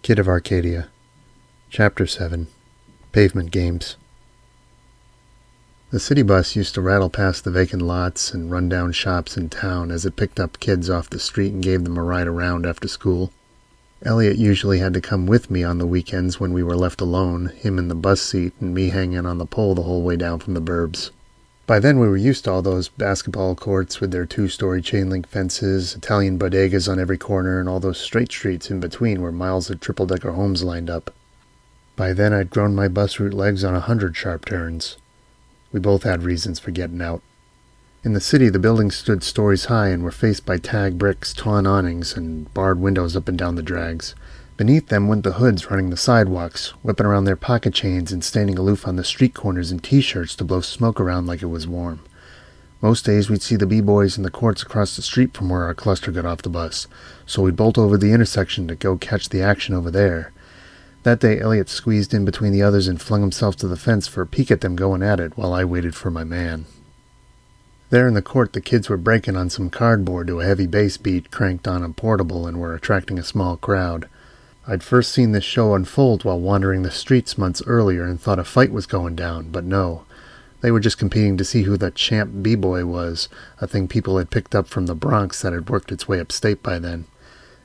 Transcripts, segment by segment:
Kid of Arcadia. Chapter 7. Pavement Games. The city bus used to rattle past the vacant lots and run-down shops in town as it picked up kids off the street and gave them a ride around after school. Eliot usually had to come with me on the weekends when we were left alone, him in the bus seat and me hanging on the pole the whole way down from the burbs. By then we were used to all those basketball courts with their 2-story chain-link fences, Italian bodegas on every corner, and all those straight streets in between where miles of triple-decker homes lined up. By then I'd grown my bus route legs on 100 sharp turns. We both had reasons for getting out. In the city, the buildings stood stories high and were faced by tag bricks, torn awnings, and barred windows up and down the drags. Beneath them went the hoods running the sidewalks, whipping around their pocket chains and standing aloof on the street corners in T-shirts to blow smoke around like it was warm. Most days we'd see the b-boys in the courts across the street from where our cluster got off the bus, so we'd bolt over the intersection to go catch the action over there. That day Eliot squeezed in between the others and flung himself to the fence for a peek at them going at it while I waited for my man. There in the court the kids were breaking on some cardboard to a heavy bass beat cranked on a portable and were attracting a small crowd. I'd first seen this show unfold while wandering the streets months earlier and thought a fight was going down, but no. They were just competing to see who the champ b-boy was, a thing people had picked up from the Bronx that had worked its way upstate by then.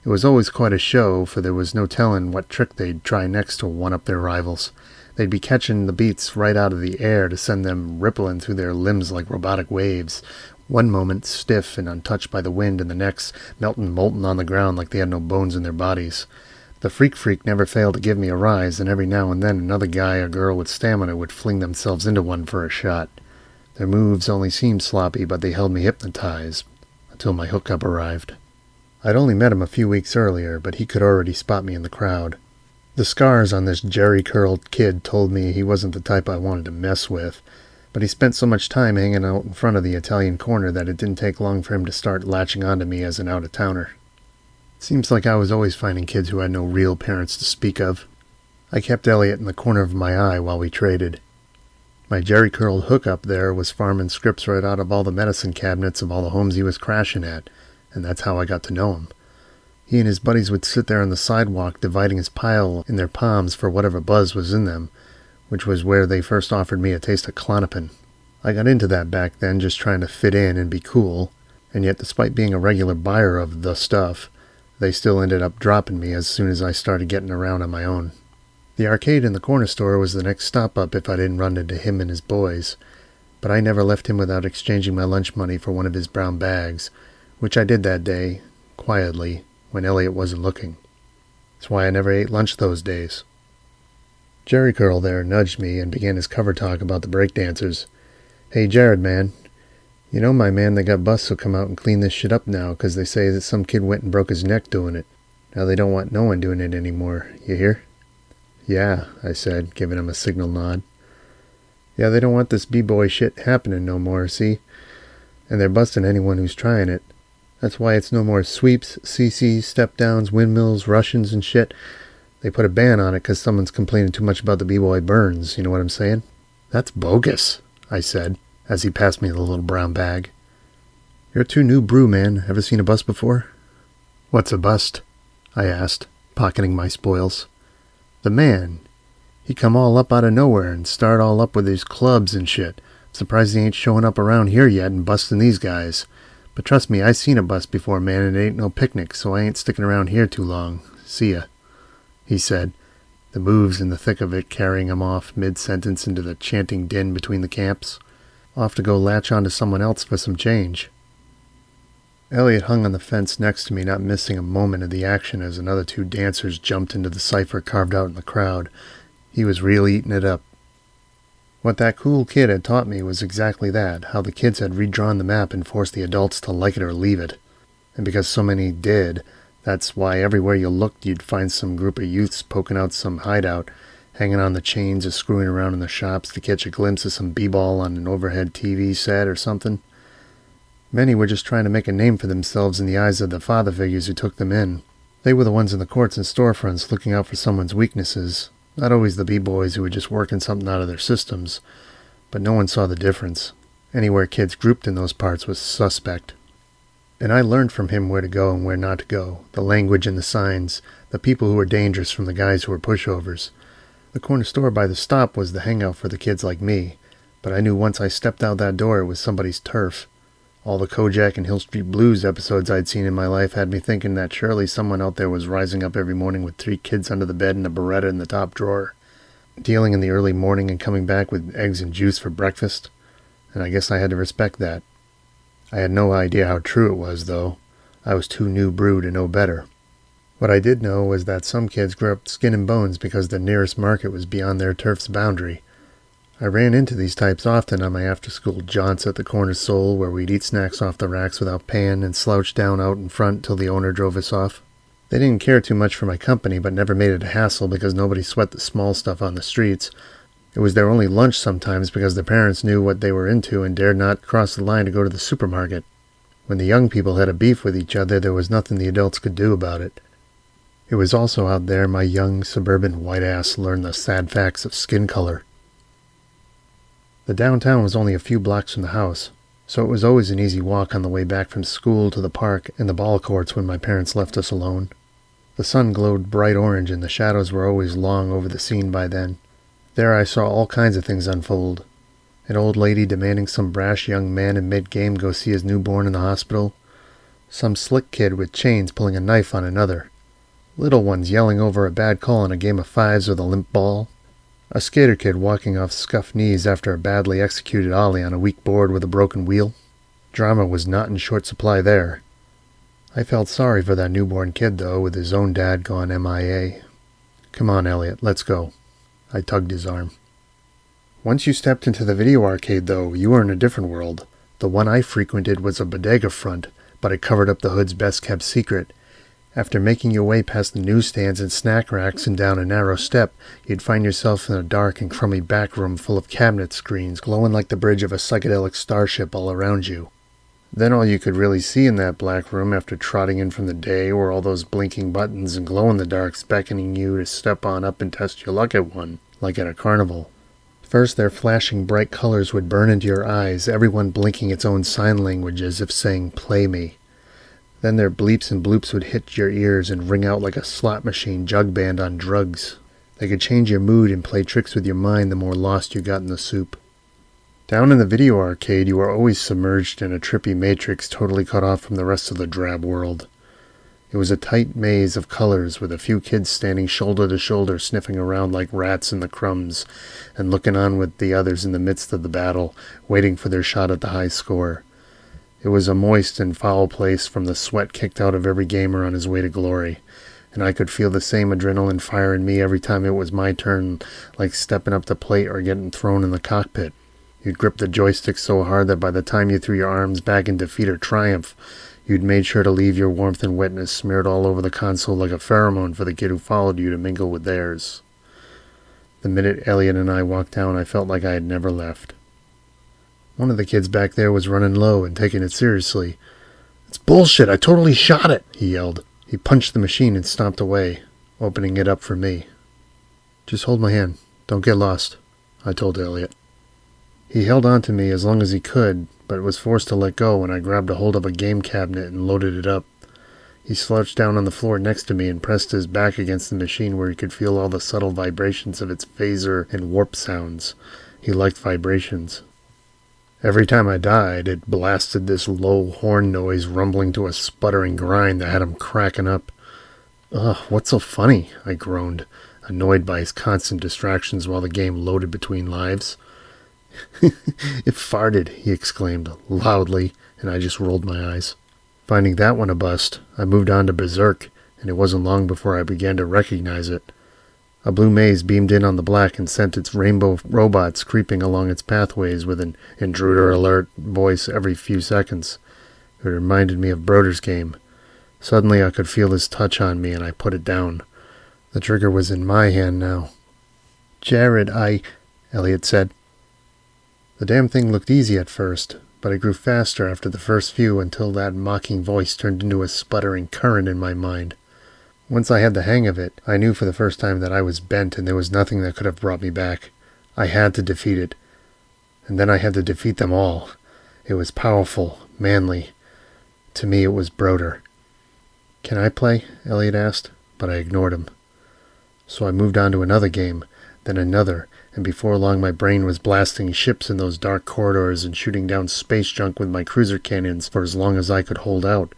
It was always quite a show, for there was no telling what trick they'd try next to one-up their rivals. They'd be catching the beats right out of the air to send them rippling through their limbs like robotic waves, one moment stiff and untouched by the wind, and the next melting molten on the ground like they had no bones in their bodies. The freak never failed to give me a rise, and every now and then another guy or girl with stamina would fling themselves into one for a shot. Their moves only seemed sloppy, but they held me hypnotized, until my hookup arrived. I'd only met him a few weeks earlier, but he could already spot me in the crowd. The scars on this jerry-curled kid told me he wasn't the type I wanted to mess with, but he spent so much time hanging out in front of the Italian corner that it didn't take long for him to start latching onto me as an out-of-towner. Seems like I was always finding kids who had no real parents to speak of. I kept Eliot in the corner of my eye while we traded. My jerry-curled hookup there was farming scripts right out of all the medicine cabinets of all the homes he was crashing at, and that's how I got to know him. He and his buddies would sit there on the sidewalk dividing his pile in their palms for whatever buzz was in them, which was where they first offered me a taste of Klonopin. I got into that back then just trying to fit in and be cool, and yet despite being a regular buyer of the stuff, they still ended up dropping me as soon as I started getting around on my own. The arcade in the corner store was the next stop up if I didn't run into him and his boys, but I never left him without exchanging my lunch money for one of his brown bags, which I did that day, quietly, when Eliot wasn't looking. That's why I never ate lunch those days. Jerry Curl there nudged me and began his cover talk about the breakdancers. "Hey, Jared, man. You know my man that got busted will come out and clean this shit up now, 'cause they say that some kid went and broke his neck doing it. Now they don't want no one doing it anymore. You hear?" "Yeah," I said, giving him a signal nod. "Yeah, they don't want this b-boy shit happening no more, see? And they're busting anyone who's trying it. That's why it's no more sweeps, CCs, step-downs, windmills, Russians and shit. They put a ban on it 'cause someone's complaining too much about the b-boy burns, you know what I'm saying?" "That's bogus," I said, as he passed me the little brown bag. "You're too new brew, man. Ever seen a bust before?" "What's a bust?" I asked, pocketing my spoils. "The man. He come all up out of nowhere and start all up with his clubs and shit. Surprised he ain't showing up around here yet and busting these guys. But trust me, I seen a bust before, man, and it ain't no picnic, so I ain't sticking around here too long. See ya," he said, the moves in the thick of it carrying him off mid-sentence into the chanting din between the camps. Off to go latch on to someone else for some change. Eliot hung on the fence next to me, not missing a moment of the action as another 2 dancers jumped into the cipher carved out in the crowd. He was really eating it up. What that cool kid had taught me was exactly that, how the kids had redrawn the map and forced the adults to like it or leave it. And because so many did, that's why everywhere you looked you'd find some group of youths poking out some hideout, hanging on the chains or screwing around in the shops to catch a glimpse of some b-ball on an overhead TV set or something. Many were just trying to make a name for themselves in the eyes of the father figures who took them in. They were the ones in the courts and storefronts looking out for someone's weaknesses, not always the b-boys who were just working something out of their systems, but no one saw the difference. Anywhere kids grouped in those parts was suspect. And I learned from him where to go and where not to go, the language and the signs, The people who were dangerous from the guys who were pushovers. The corner store by the stop was the hangout for the kids like me, but I knew once I stepped out that door it was somebody's turf. All the Kojak and Hill Street Blues episodes I'd seen in my life had me thinking that surely someone out there was rising up every morning with 3 kids under the bed and a Beretta in the top drawer, dealing in the early morning and coming back with eggs and juice for breakfast, and I guess I had to respect that. I had no idea how true it was, though. I was too new brew to know better. What I did know was that some kids grew up skin and bones because the nearest market was beyond their turf's boundary. I ran into these types often on my after-school jaunts at the corner Soul, where we'd eat snacks off the racks without paying and slouch down out in front till the owner drove us off. They didn't care too much for my company, but never made it a hassle because nobody sweat the small stuff on the streets. It was their only lunch sometimes because their parents knew what they were into and dared not cross the line to go to the supermarket. When the young people had a beef with each other, there was nothing the adults could do about it. It was also out there my young, suburban white ass learned the sad facts of skin color. The downtown was only a few blocks from the house, so it was always an easy walk on the way back from school to the park and the ball courts when my parents left us alone. The sun glowed bright orange and the shadows were always long over the scene by then. There I saw all kinds of things unfold. An old lady demanding some brash young man in mid-game go see his newborn in the hospital. Some slick kid with chains pulling a knife on another. Little ones yelling over a bad call in a game of fives with a limp ball. A skater kid walking off scuffed knees after a badly executed ollie on a weak board with a broken wheel. Drama was not in short supply there. I felt sorry for that newborn kid, though, with his own dad gone MIA. Come on, Eliot, let's go. I tugged his arm. Once you stepped into the video arcade, though, you were in a different world. The one I frequented was a bodega front, but it covered up the hood's best-kept secret. After making your way past the newsstands and snack racks and down a narrow step, you'd find yourself in a dark and crummy back room full of cabinet screens glowing like the bridge of a psychedelic starship all around you. Then all you could really see in that black room after trotting in from the day were all those blinking buttons and glow-in-the-darks beckoning you to step on up and test your luck at one, like at a carnival. First their flashing bright colors would burn into your eyes, everyone blinking its own sign language as if saying, "Play me." Then their bleeps and bloops would hit your ears and ring out like a slot machine jug band on drugs. They could change your mood and play tricks with your mind the more lost you got in the soup. Down in the video arcade, you were always submerged in a trippy matrix totally cut off from the rest of the drab world. It was a tight maze of colors with a few kids standing shoulder to shoulder sniffing around like rats in the crumbs and looking on with the others in the midst of the battle, waiting for their shot at the high score. It was a moist and foul place from the sweat kicked out of every gamer on his way to glory, and I could feel the same adrenaline fire in me every time it was my turn, like stepping up the plate or getting thrown in the cockpit. You'd grip the joystick so hard that by the time you threw your arms back in defeat or triumph, you'd made sure to leave your warmth and wetness smeared all over the console like a pheromone for the kid who followed you to mingle with theirs. The minute Eliot and I walked down, I felt like I had never left. One of the kids back there was running low and taking it seriously. "It's bullshit, I totally shot it," he yelled. He punched the machine and stomped away, opening it up for me. "Just hold my hand. Don't get lost," I told Eliot. He held on to me as long as he could, but was forced to let go when I grabbed a hold of a game cabinet and loaded it up. He slouched down on the floor next to me and pressed his back against the machine where he could feel all the subtle vibrations of its phaser and warp sounds. He liked vibrations. Every time I died, it blasted this low horn noise rumbling to a sputtering grind that had him cracking up. "Ugh, what's so funny?" I groaned, annoyed by his constant distractions while the game loaded between lives. "It farted," he exclaimed, loudly, and I just rolled my eyes. Finding that one a bust, I moved on to Berserk, and it wasn't long before I began to recognize it. A blue maze beamed in on the black and sent its rainbow robots creeping along its pathways with an intruder alert voice every few seconds. It reminded me of Broder's game. Suddenly I could feel his touch on me and I put it down. The trigger was in my hand now. "Jared, Eliot said. The damn thing looked easy at first, but it grew faster after the first few until that mocking voice turned into a sputtering current in my mind. Once I had the hang of it, I knew for the first time that I was bent and there was nothing that could have brought me back. I had to defeat it. And then I had to defeat them all. It was powerful, manly. To me it was Broder. "Can I play?" Eliot asked. but I ignored him. So I moved on to another game, then another, and before long my brain was blasting ships in those dark corridors and shooting down space junk with my cruiser cannons for as long as I could hold out.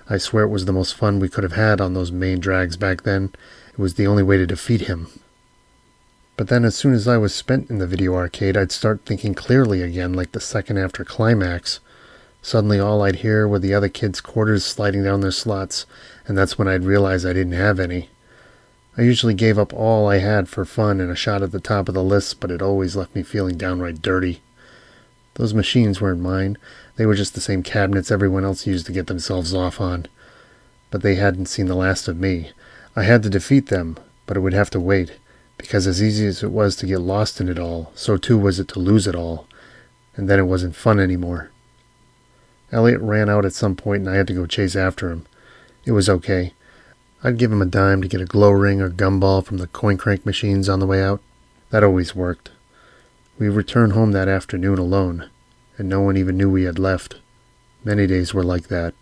I swear it was the most fun we could have had on those main drags back then. It was the only way to defeat him. But then as soon as I was spent in the video arcade, I'd start thinking clearly again, like the second after climax. Suddenly all I'd hear were the other kids' quarters sliding down their slots, and that's when I'd realize I didn't have any. I usually gave up all I had for fun and a shot at the top of the list, but it always left me feeling downright dirty. Those machines weren't mine. They were just the same cabinets everyone else used to get themselves off on. But they hadn't seen the last of me. I had to defeat them, but it would have to wait, because as easy as it was to get lost in it all, so too was it to lose it all, and then it wasn't fun anymore. Eliot ran out at some point and I had to go chase after him. It was okay. I'd give him a dime to get a glow ring or gumball from the coin crank machines on the way out. That always worked. We returned home that afternoon alone, and no one even knew we had left. Many days were like that.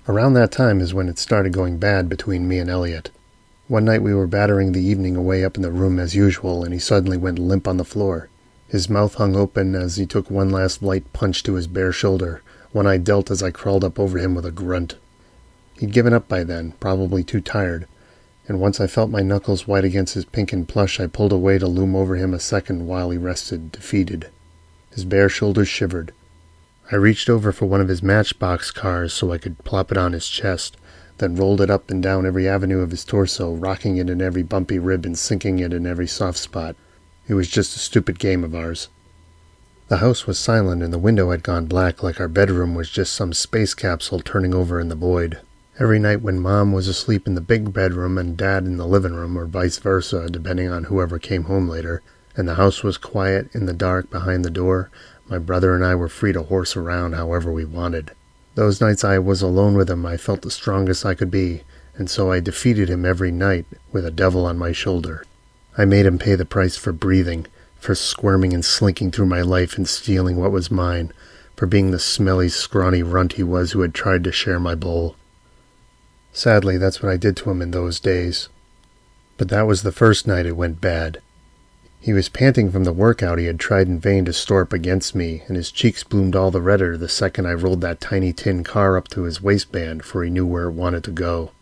Around that time is when it started going bad between me and Eliot. One night we were battering the evening away up in the room as usual, and he suddenly went limp on the floor. His mouth hung open as he took one last light punch to his bare shoulder, one I dealt as I crawled up over him with a grunt. He'd given up by then, probably too tired, and once I felt my knuckles white against his pink and plush, I pulled away to loom over him a second while he rested, defeated. His bare shoulders shivered. I reached over for one of his matchbox cars so I could plop it on his chest, then rolled it up and down every avenue of his torso, rocking it in every bumpy rib and sinking it in every soft spot. It was just a stupid game of ours. The house was silent and the window had gone black, like our bedroom was just some space capsule turning over in the void. Every night when Mom was asleep in the big bedroom and Dad in the living room, or vice versa, depending on whoever came home later, and the house was quiet in the dark behind the door, my brother and I were free to horse around however we wanted. Those nights I was alone with him, I felt the strongest I could be, and so I defeated him every night with a devil on my shoulder. I made him pay the price for breathing, for squirming and slinking through my life and stealing what was mine, for being the smelly, scrawny runt he was who had tried to share my bowl. Sadly, that's what I did to him in those days. But that was the first night it went bad. He was panting from the workout he had tried in vain to store up against me, and his cheeks bloomed all the redder the second I rolled that tiny tin car up to his waistband, for he knew where it wanted to go.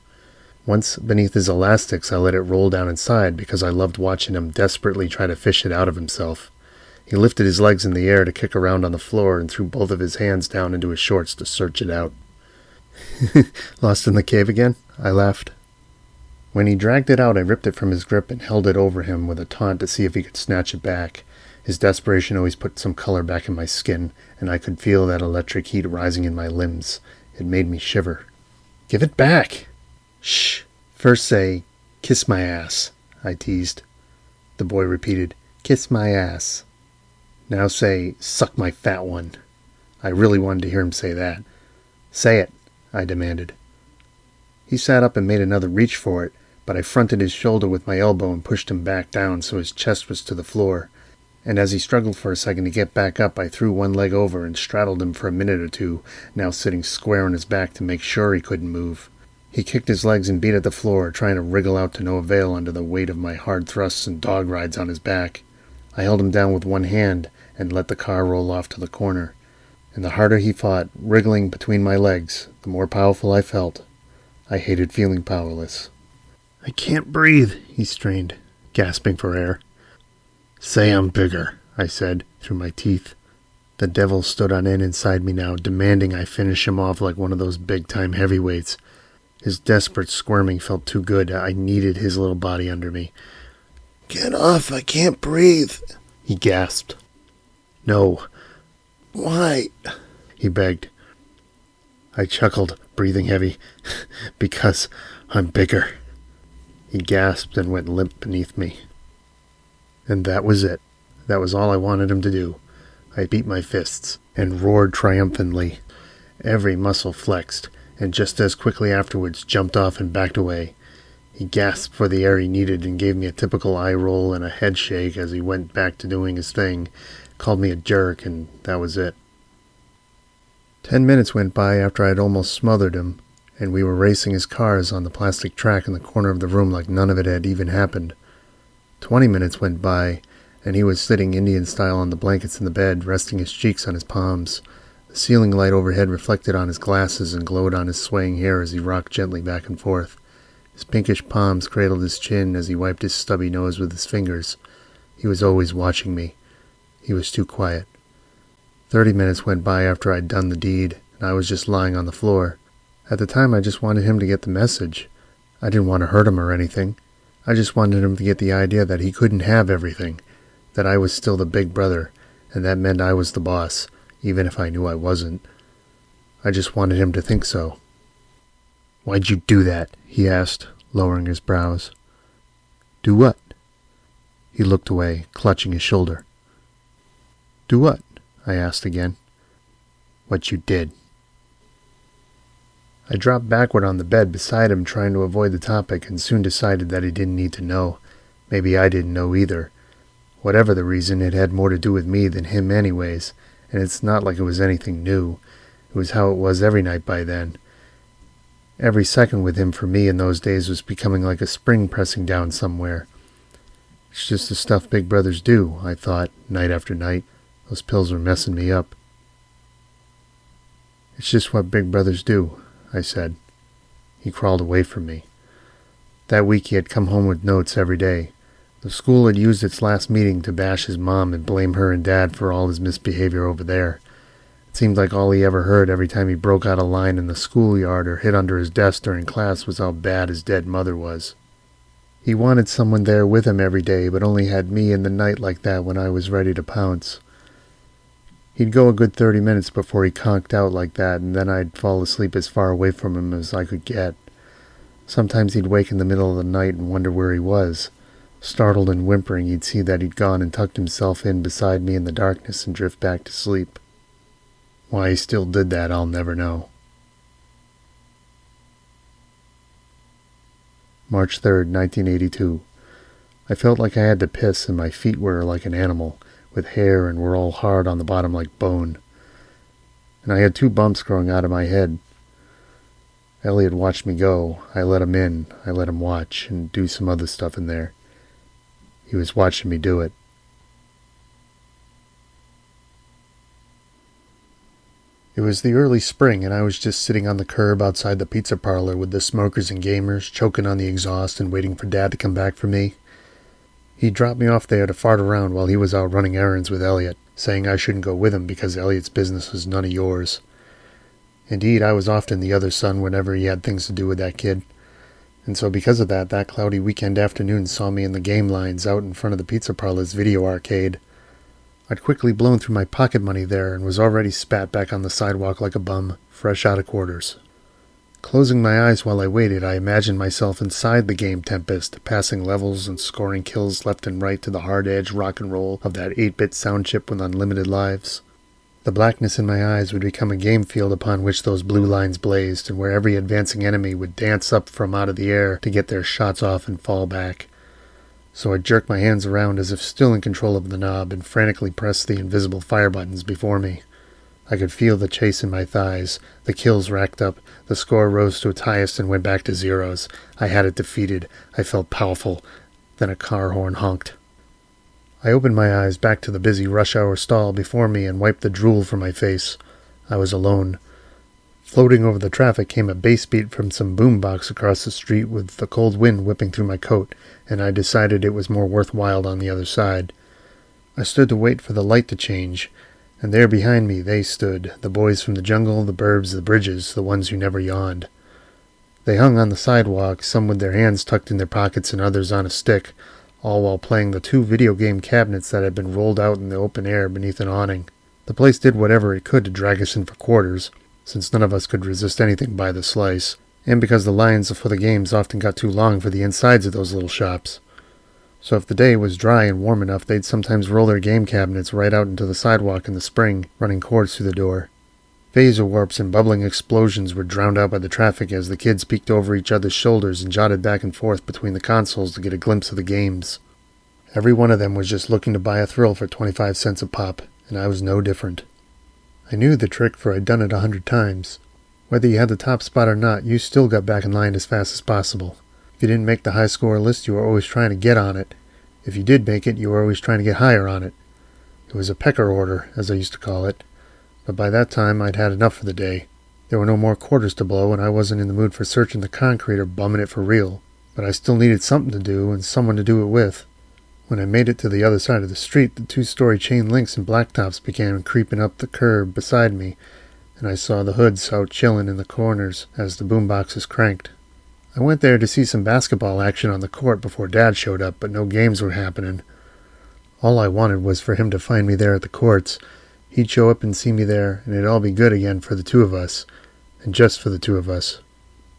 Once beneath his elastics, I let it roll down inside because I loved watching him desperately try to fish it out of himself. He lifted his legs in the air to kick around on the floor and threw both of his hands down into his shorts to search it out. Lost in the cave again? I laughed. When he dragged it out, I ripped it from his grip and held it over him with a taunt to see if he could snatch it back. His desperation always put some color back in my skin, and I could feel that electric heat rising in my limbs. It made me shiver. "Give it back!" "Shh! First say, 'Kiss my ass,'" I teased. The boy repeated, "Kiss my ass." Now say, "Suck my fat one." I really wanted to hear him say that. "Say it," I demanded. He sat up and made another reach for it, but I fronted his shoulder with my elbow and pushed him back down so his chest was to the floor. And as he struggled for a second to get back up, I threw one leg over and straddled him for a minute or two, now sitting square on his back to make sure he couldn't move. He kicked his legs and beat at the floor, trying to wriggle out to no avail under the weight of my hard thrusts and dog rides on his back. I held him down with one hand and let the car roll off to the corner. And the harder he fought, wriggling between my legs, the more powerful I felt. I hated feeling powerless. "I can't breathe," he strained, gasping for air. "Say I'm bigger," I said, through my teeth. The devil stood on end inside me now, demanding I finish him off like one of those big-time heavyweights. His desperate squirming felt too good. I needed his little body under me. "Get off, I can't breathe," he gasped. "No." "Why?" he begged. I chuckled, breathing heavy. "Because I'm bigger." He gasped and went limp beneath me. And that was it. That was all I wanted him to do. I beat my fists and roared triumphantly. Every muscle flexed, and just as quickly afterwards jumped off and backed away. He gasped for the air he needed and gave me a typical eye roll and a head shake as he went back to doing his thing, called me a jerk, and that was it. 10 minutes went by after I'd almost smothered him, and we were racing his cars on the plastic track in the corner of the room like none of it had even happened. 20 minutes went by, and he was sitting Indian style on the blankets in the bed, resting his cheeks on his palms. The ceiling light overhead reflected on his glasses and glowed on his swaying hair as he rocked gently back and forth. His pinkish palms cradled his chin as he wiped his stubby nose with his fingers. He was always watching me. He was too quiet. 30 minutes went by after I'd done the deed, and I was just lying on the floor. At the time, I just wanted him to get the message. I didn't want to hurt him or anything. I just wanted him to get the idea that he couldn't have everything, that I was still the big brother, and that meant I was the boss, even if I knew I wasn't. I just wanted him to think so. "Why'd you do that?" he asked, lowering his brows. "Do what?" He looked away, clutching his shoulder. "Do what?" I asked again. "What you did." I dropped backward on the bed beside him, trying to avoid the topic, and soon decided that he didn't need to know. Maybe I didn't know either. Whatever the reason, it had more to do with me than him anyways, and it's not like it was anything new. It was how it was every night by then. Every second with him for me in those days was becoming like a spring pressing down somewhere. It's just the stuff big brothers do, I thought, night after night. Those pills were messing me up. "It's just what big brothers do," I said. He crawled away from me. That week he had come home with notes every day. The school had used its last meeting to bash his mom and blame her and Dad for all his misbehavior over there. It seemed like all he ever heard every time he broke out a line in the schoolyard or hid under his desk during class was how bad his dead mother was. He wanted someone there with him every day, but only had me in the night like that when I was ready to pounce. He'd go a good 30 minutes before he conked out like that, and then I'd fall asleep as far away from him as I could get. Sometimes he'd wake in the middle of the night and wonder where he was. Startled and whimpering, he'd see that he'd gone and tucked himself in beside me in the darkness and drift back to sleep. Why he still did that, I'll never know. March 3rd, 1982. I felt like I had to piss, and my feet were like an animal, with hair, and were all hard on the bottom like bone. And I had 2 bumps growing out of my head. Eliot watched me go. I let him in. I let him watch, and do some other stuff in there. He was watching me do it. It was the early spring, and I was just sitting on the curb outside the pizza parlor with the smokers and gamers, choking on the exhaust and waiting for Dad to come back for me. He dropped me off there to fart around while he was out running errands with Eliot, saying I shouldn't go with him because Eliot's business was none of yours. Indeed, I was often the other son whenever he had things to do with that kid. And so because of that, that cloudy weekend afternoon saw me in the game lines out in front of the pizza parlor's video arcade. I'd quickly blown through my pocket money there and was already spat back on the sidewalk like a bum, fresh out of quarters. Closing my eyes while I waited, I imagined myself inside the game Tempest, passing levels and scoring kills left and right to the hard-edged rock and roll of that 8-bit sound chip with unlimited lives. The blackness in my eyes would become a game field upon which those blue lines blazed, and where every advancing enemy would dance up from out of the air to get their shots off and fall back. So I jerked my hands around as if still in control of the knob and frantically pressed the invisible fire buttons before me. I could feel the chase in my thighs. The kills racked up. The score rose to its highest and went back to zeros. I had it defeated. I felt powerful. Then a car horn honked. I opened my eyes back to the busy rush-hour stall before me and wiped the drool from my face. I was alone. Floating over the traffic came a bass beat from some boombox across the street with the cold wind whipping through my coat, and I decided it was more worthwhile on the other side. I stood to wait for the light to change, and there behind me they stood, the boys from the jungle, the burbs, the bridges, the ones who never yawned. They hung on the sidewalk, some with their hands tucked in their pockets and others on a stick, all while playing the 2 video game cabinets that had been rolled out in the open air beneath an awning. The place did whatever it could to drag us in for quarters, since none of us could resist anything by the slice, and because the lines for the games often got too long for the insides of those little shops. So if the day was dry and warm enough, they'd sometimes roll their game cabinets right out into the sidewalk in the spring, running cords through the door. Phaser warps and bubbling explosions were drowned out by the traffic as the kids peeked over each other's shoulders and jotted back and forth between the consoles to get a glimpse of the games. Every one of them was just looking to buy a thrill for 25 cents a pop, and I was no different. I knew the trick, for I'd done it 100 times. Whether you had the top spot or not, you still got back in line as fast as possible. If you didn't make the high score list, you were always trying to get on it. If you did make it, you were always trying to get higher on it. It was a pecker order, as I used to call it. But by that time, I'd had enough for the day. There were no more quarters to blow, and I wasn't in the mood for searching the concrete or bumming it for real. But I still needed something to do and someone to do it with. When I made it to the other side of the street, the 2-story chain links and blacktops began creeping up the curb beside me, and I saw the hoods out chilling in the corners as the boomboxes cranked. I went there to see some basketball action on the court before Dad showed up, but no games were happening. All I wanted was for him to find me there at the courts. He'd show up and see me there, and it'd all be good again for the two of us, and just for the two of us.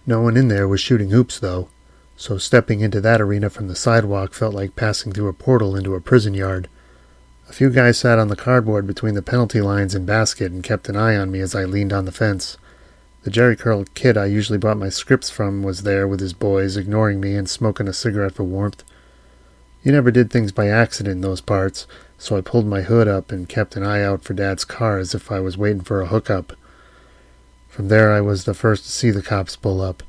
No one in there was shooting hoops, though, so stepping into that arena from the sidewalk felt like passing through a portal into a prison yard. A few guys sat on the cardboard between the penalty lines and basket and kept an eye on me as I leaned on the fence. The jerry-curled kid I usually bought my scripts from was there with his boys, ignoring me and smoking a cigarette for warmth. You never did things by accident in those parts, so I pulled my hood up and kept an eye out for Dad's car as if I was waiting for a hookup. From there I was the first to see the cops pull up.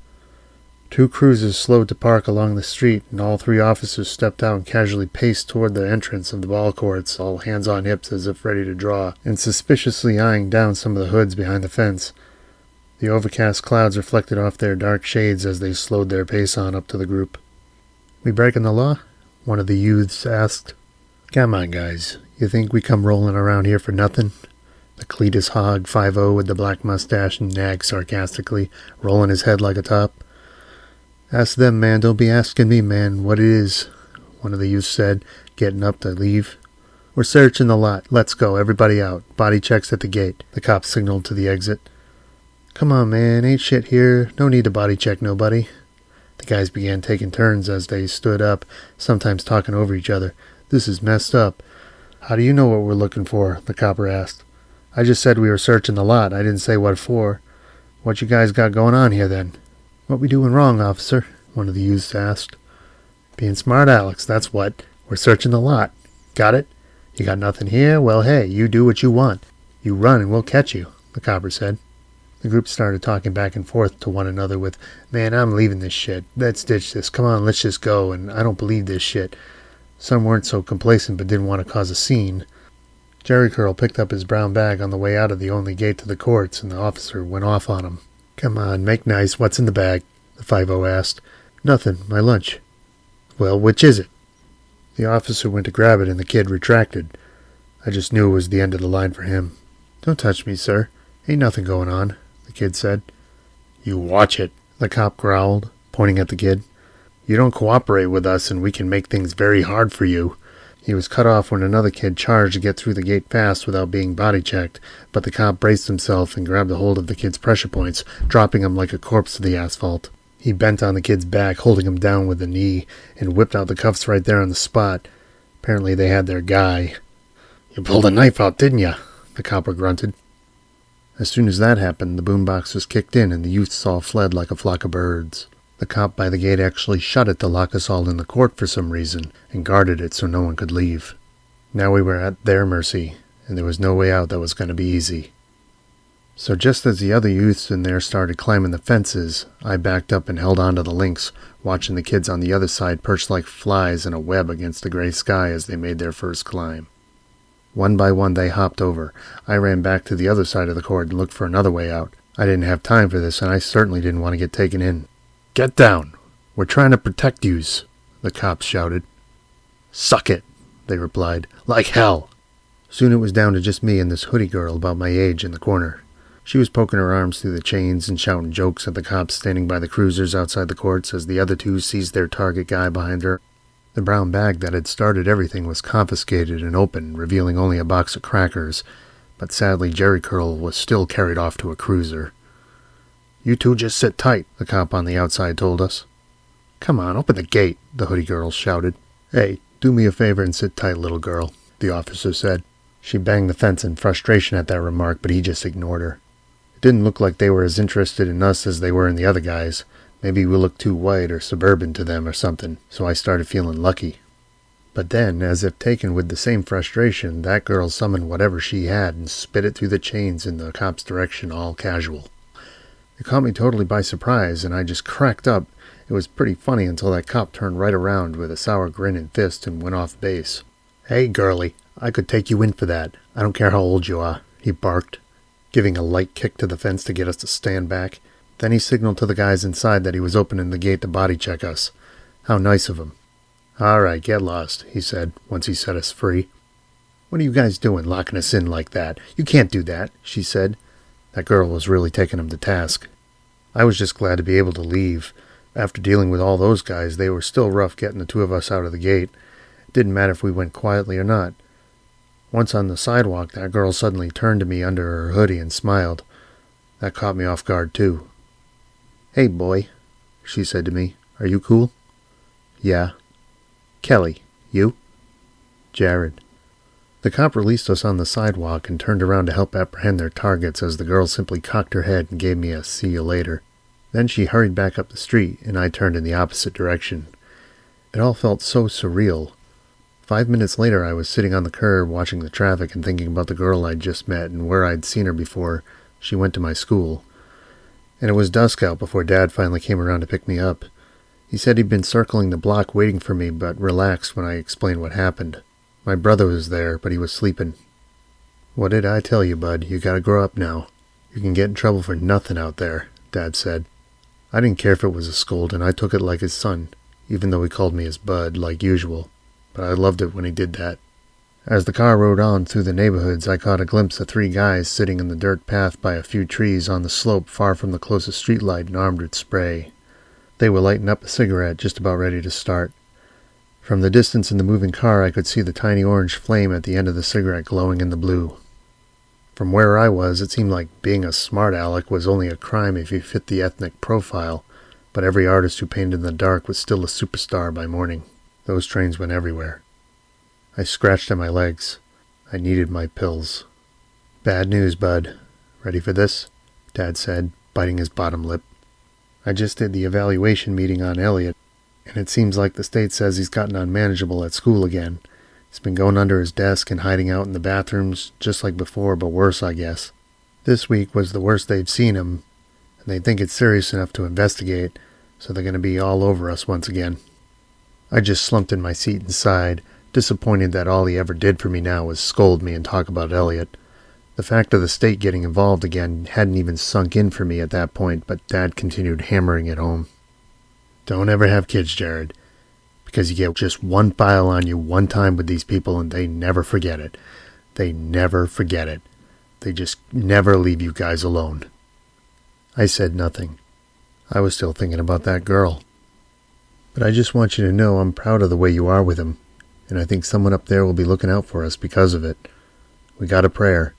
2 cruisers slowed to park along the street, and all 3 officers stepped out and casually paced toward the entrance of the ball courts, all hands on hips as if ready to draw, and suspiciously eyeing down some of the hoods behind the fence. The overcast clouds reflected off their dark shades as they slowed their pace on up to the group. "We breaking the law?" one of the youths asked. "Come on, guys. You think we come rolling around here for nothing?" The Cletus hog 5-0 with the black mustache nagged sarcastically, rolling his head like a top. "Ask them, man. Don't be asking me, man, what it is," one of the youths said, getting up to leave. "We're searching the lot. Let's go. Everybody out. Body checks at the gate," the cop signaled to the exit. "Come on, man. Ain't shit here. No need to body check nobody." The guys began taking turns as they stood up, sometimes talking over each other. "This is messed up." "How do you know what we're looking for?" the copper asked. "I just said we were searching the lot. I didn't say what for. What you guys got going on here, then?" "What we doing wrong, officer?" one of the youths asked. "Being smart, Alex, that's what. We're searching the lot. Got it? You got nothing here? Well, hey, you do what you want. You run and we'll catch you," the copper said. The group started talking back and forth to one another with, "Man, I'm leaving this shit. Let's ditch this. Come on, let's just go, and I don't believe this shit." Some weren't so complacent but didn't want to cause a scene. Jerry Curl picked up his brown bag on the way out of the only gate to the courts, and the officer went off on him. "Come on, make nice. What's in the bag?" the 5-0 asked. "Nothing. My lunch." "Well, which is it?" The officer went to grab it, and the kid retracted. I just knew it was the end of the line for him. "Don't touch me, sir. Ain't nothing going on," the kid said. "You watch it," the cop growled, pointing at the kid. "You don't cooperate with us, and we can make things very hard for you." He was cut off when another kid charged to get through the gate fast without being body-checked, but the cop braced himself and grabbed a hold of the kid's pressure points, dropping him like a corpse to the asphalt. He bent on the kid's back, holding him down with a knee, and whipped out the cuffs right there on the spot. Apparently they had their guy. "You pulled a knife out, didn't you?" the copper grunted. As soon as that happened, the boombox was kicked in, and the youths all fled like a flock of birds. The cop by the gate actually shut it to lock us all in the court for some reason, and guarded it so no one could leave. Now we were at their mercy, and there was no way out that was going to be easy. So just as the other youths in there started climbing the fences, I backed up and held on to the links, watching the kids on the other side perch like flies in a web against the gray sky as they made their first climb. One by one they hopped over. I ran back to the other side of the court and looked for another way out. I didn't have time for this, and I certainly didn't want to get taken in. "Get down! We're trying to protect yous," the cops shouted. "Suck it," they replied. "Like hell." Soon it was down to just me and this hoodie girl about my age in the corner. She was poking her arms through the chains and shouting jokes at the cops standing by the cruisers outside the courts as the other 2 seized their target guy behind her. The brown bag that had started everything was confiscated and opened, revealing only a box of crackers, but sadly Jerry Curl was still carried off to a cruiser. "You 2 just sit tight," the cop on the outside told us. "Come on, open the gate," the hoodie girl shouted. "Hey, do me a favor and sit tight, little girl," the officer said. She banged the fence in frustration at that remark, but he just ignored her. It didn't look like they were as interested in us as they were in the other guys. Maybe we looked too white or suburban to them or something, so I started feeling lucky. But then, as if taken with the same frustration, that girl summoned whatever she had and spit it through the chains in the cop's direction, all casual. It caught me totally by surprise, and I just cracked up. It was pretty funny until that cop turned right around with a sour grin and fist and went off base. "Hey, girlie, I could take you in for that. I don't care how old you are," he barked, giving a light kick to the fence to get us to stand back. Then he signaled to the guys inside that he was opening the gate to body check us. How nice of him. "All right, get lost," he said, once he set us free. "What are you guys doing, locking us in like that? You can't do that," she said. That girl was really taking him to task. I was just glad to be able to leave. After dealing with all those guys, they were still rough getting the two of us out of the gate. It didn't matter if we went quietly or not. Once on the sidewalk, that girl suddenly turned to me under her hoodie and smiled. That caught me off guard, too. "Hey, boy," she said to me. "Are you cool?" "Yeah." "Kelly, you?" "Jared." The cop released us on the sidewalk and turned around to help apprehend their targets as the girl simply cocked her head and gave me a "see you later." Then she hurried back up the street, and I turned in the opposite direction. It all felt so surreal. 5 minutes later, I was sitting on the curb watching the traffic and thinking about the girl I'd just met and where I'd seen her before. She went to my school. And it was dusk out before Dad finally came around to pick me up. He said he'd been circling the block waiting for me, but relaxed when I explained what happened. My brother was there, but he was sleeping. "What did I tell you, bud? You gotta grow up now. You can get in trouble for nothing out there," Dad said. I didn't care if it was a scold, and I took it like his son, even though he called me his bud, like usual. But I loved it when he did that. As the car rode on through the neighborhoods, I caught a glimpse of 3 guys sitting in the dirt path by a few trees on the slope far from the closest streetlight and armed with spray. They were lighting up a cigarette, just about ready to start. From the distance in the moving car, I could see the tiny orange flame at the end of the cigarette glowing in the blue. From where I was, it seemed like being a smart aleck was only a crime if you fit the ethnic profile, but every artist who painted in the dark was still a superstar by morning. Those trains went everywhere. I scratched at my legs. I needed my pills. "Bad news, bud. Ready for this?" Dad said, biting his bottom lip. "I just did the evaluation meeting on Eliot, and it seems like the state says he's gotten unmanageable at school again. He's been going under his desk and hiding out in the bathrooms, just like before, but worse, I guess. This week was the worst they've seen him, and they think it's serious enough to investigate, so they're going to be all over us once again." I just slumped in my seat and sighed, disappointed that all he ever did for me now was scold me and talk about Eliot. The fact of the state getting involved again hadn't even sunk in for me at that point, but Dad continued hammering it home. "Don't ever have kids, Jared, because you get just one file on you one time with these people and they never forget it. They never forget it. They just never leave you guys alone." I said nothing. I was still thinking about that girl. "But I just want you to know I'm proud of the way you are with him, and I think someone up there will be looking out for us because of it. We got a prayer.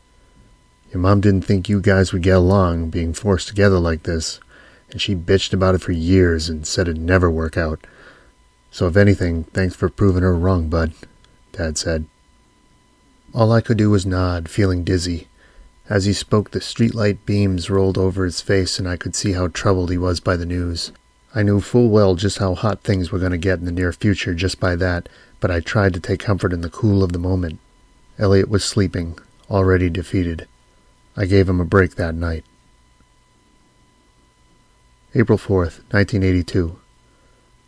Your mom didn't think you guys would get along, being forced together like this, and she bitched about it for years and said it'd never work out. So if anything, thanks for proving her wrong, bud," Dad said. All I could do was nod, feeling dizzy. As he spoke, the streetlight beams rolled over his face, and I could see how troubled he was by the news. I knew full well just how hot things were going to get in the near future just by that, but I tried to take comfort in the cool of the moment. Eliot was sleeping, already defeated. I gave him a break that night. April 4th, 1982.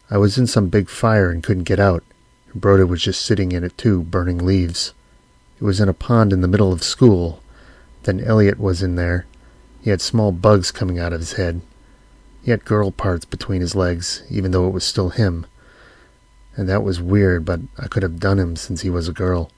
I was in some big fire and couldn't get out. Broda was just sitting in it too, burning leaves. It was in a pond in the middle of school. Then Eliot was in there. He had small bugs coming out of his head. He had girl parts between his legs, even though it was still him. And that was weird, but I could have done him since he was a girl.